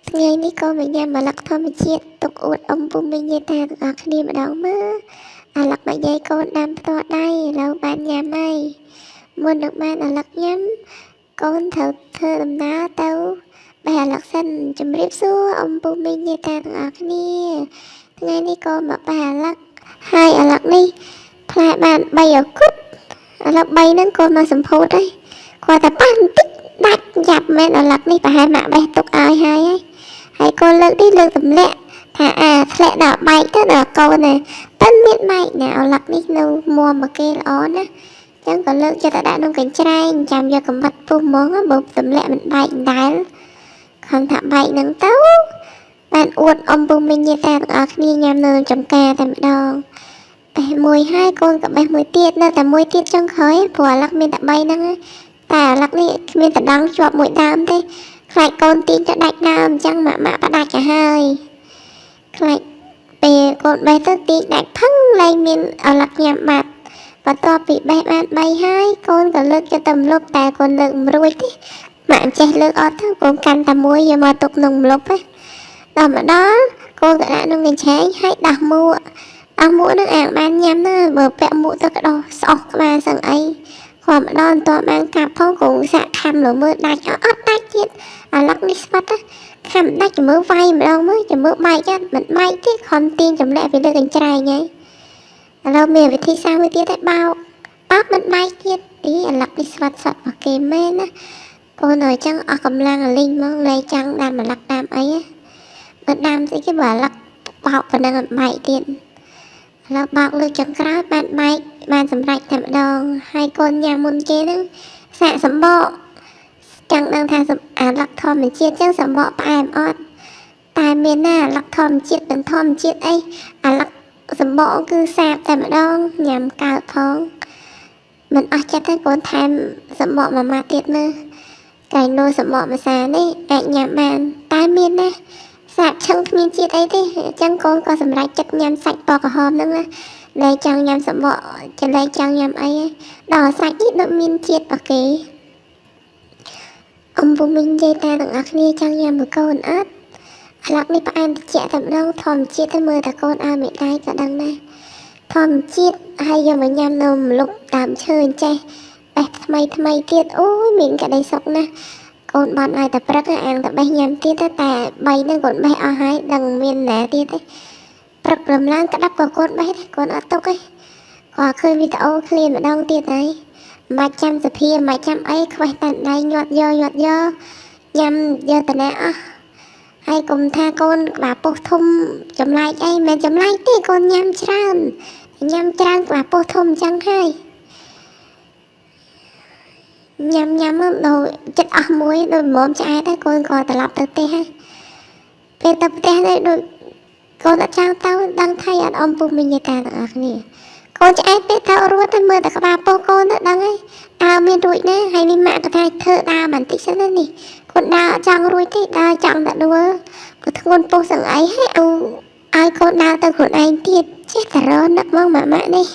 ថ្ងៃនេះក៏មកញ៉ាំអាឡឹកធម្មជាតិទុកអួតអ៊ំពុំមីងយាយតាទាំងអស់គ្នាម្ដងមើលអាឡឹកមកយាយកូនដាំផ្ទាល់ដៃឥឡូវបានញ៉ាំហើយមុននឹងបានអាឡឹកញ៉ាំកូនត្រូវធ្វើដំណើរទៅបេះអាឡឹកសិនជម្រាបសួរអ៊ំពុំមីងយាយតាទាំងអស់គ្នាថ្ងៃនេះក៏មកបេះអាឡឹកហើយអាឡឹកនេះផ្លែបាន3ឱគុតអាឡឹក3ហ្នឹងកូនមកសម្ពោធហើយគាត់តែប៉ះបន្តិចដាច់យ៉ាប់មែនអាឡឹកនេះប្រហែលម៉ាក់បេះទុកឲ្យហើយកូនលើកនេះលើកទម្លាក់ថាធ្លាក់ដល់បែកទៅដល់កូនណាប៉ិនមានបែកណាអាឡឹកនេះនៅមួមមកគេល្អណាចឹងក៏លើកចិត្តដាក់ក្នុងកញ្ច្រែងចាំយកកំបិតពុះហ្មងបើទម្លាក់មិនបែកដែលខំថាបែកហ្នឹងទៅបានអួតអ៊ំពុំមីងយាយតាទាំងអស់គ្នាញ៉ាំនៅចំការតែម្ដងបេះមួយហើយកូនក៏បេះមួយទៀតនៅតែមួយទៀតចុងក្រោយព្រោះអាឡឹកមានតែ3ហ្នឹងតែអាឡឹកនេះគ្មានតដងជាប់មួយដើមទេខ្លាចកូនទាញទៅដាច់ដើមអញ្ចឹងម៉ាក់ផ្ដាច់ទៅហើយខ្លាចពេលកូនបេះទៅទាញដាច់ផឹងឡើងមានអាឡឹកញ៉ាំបាត់បន្ទាប់ពីបេះបាន3ហើយកូនក៏លើកយកទៅម្លប់តែកូនលើកមិនរួចទេម៉ាក់ចេះលើកអត់ទៅកូនកាន់តែមួយយកមកទុកក្នុងម្លប់ទេដល់មកដល់កូនក៏ដាក់ក្នុងកញ្ឆែងហើយដោះមួកនឹងអាងបានញ៉ាំណាបើពាក់មួកទៅក៏ដោះស្អុះក្បាលសឹងអីគាត់ម្ដងតើបានកាប់ផងកូនសាក់ខំលើមើលដាច់អត់ដាច់ទៀតអាឡឹកនេះស្វិតខំដាច់ចាំមើលវាយម្ដងមើលចាំមើលបែកចាត់មិនបែកទេខំទាញចម្លាក់ពីលើកញ្ច្រែងហើយឥឡូវមានវិធីសាស្ត្រមួយទៀតឲ្យបោកមិនបែកទៀតអាឡឹកនេះស្វិតមកគេមែនណាកូនអើយចឹងអស់កម្លាំងលីងហ្មងលែងចង់ដាំអាឡឹកដាំអីបើដាំស្អីគេបើអាឡឹកបោកប៉ុណ្ណឹងអត់បែកទៀតឥឡូវបោកលើចុងក្រោយបានបែកបានសម្រេចតែម្ដងហើយកូនញ៉ាំមុនគេហ្នឹងសាកសម្បកចង់ដឹងថាអាឡឹកធម្មជាតិចឹងសម្បកផ្អែមអត់តែមានណាអាឡឹកធម្មជាតិមិនធម្មជាតិអីអាឡឹកសម្បកគឺសាបតែម្ដងញ៉ាំកើតផងមិនអស់ចិត្តទេកូនថែមសម្បកមួយម៉ាត់ទៀតមើលកែនូសម្បកម្សានេះអាចញ៉ាំបានតែមានណាសាបឆឹងគ្មានជាតិអីទេអញ្ចឹងកូនក៏សម្រេចចិត្តញ៉ាំសាច់ពណ៌ក្រហមហ្នឹងណាដែលចង់ញ៉ាំសម្បកចលែកចង់ញ៉ាំអីដល់សាច់នេះដូចមានជាតិអូខេអ៊ំពុំមីងយាយតាទាំងអស់គ្នាចង់ញ៉ាំមួយកូនអត់អាឡឹកនេះផ្អែមត្រជាក់តែម្ដងធម្មជាតិទៅមើលតែកូនឲ្យមេដៃក៏ដឹងដែរធម្មជាតិហើយយកមកញ៉ាំនៅម្លប់តាមឈើអញ្ចេះបេះថ្មីទៀតអូយមានក្តីសុខណាស់កូនបានឲ្យតែព្រឹកអាងតែបេះញ៉ាំទៀតតែ3ហ្នឹងកូនបេះអស់ហើយដឹងមានណាទៀតទេព្រឹករំឡើងក្តាប់ក៏កូនបេះដែរកូនអត់ទុកទេគាត់ឃើញវីដេអូឃ្លានម្ដងទៀតហើយមិនចាំសភាមិនចាំអីខ្វេះតែដៃញាត់យកញ៉ាំយកតាណាអស់ហើយកុំថាកូនក្បាលពោះធំចម្លែកអីមិនចម្លែកទេកូនញ៉ាំច្រើនក្បាលពោះធំអញ្ចឹងហើយញ៉ាំដល់ចិត្តអស់មួយដូចមុំឆ្អែតហើយកូនក៏ត្រឡប់ទៅផ្ទះហើយពេលទៅផ្ទះទៅដូចកូនអត់ចង់ទៅដឹងថៃអត់អ៊ំពុំមីងយាយតាទាំងអស់គ្នាកូនឆ្អែតពេលទៅរត់ទៅមើលតែក្បាលពោះកូនទៅដឹងហើយដើរមានរួចណាហើយនេះម៉ាក់ក៏ថាធ្វើដើរបន្តិចសិនណានេះកូនដើរអត់ចង់រួចទេដើរចង់តែដួលក៏ធ្ងន់ពោះសឹងអីហើយឲ្យកូនដើរទៅខ្លួនឯងទៀតចេះតែរនឹកមកម៉ាក់នេះ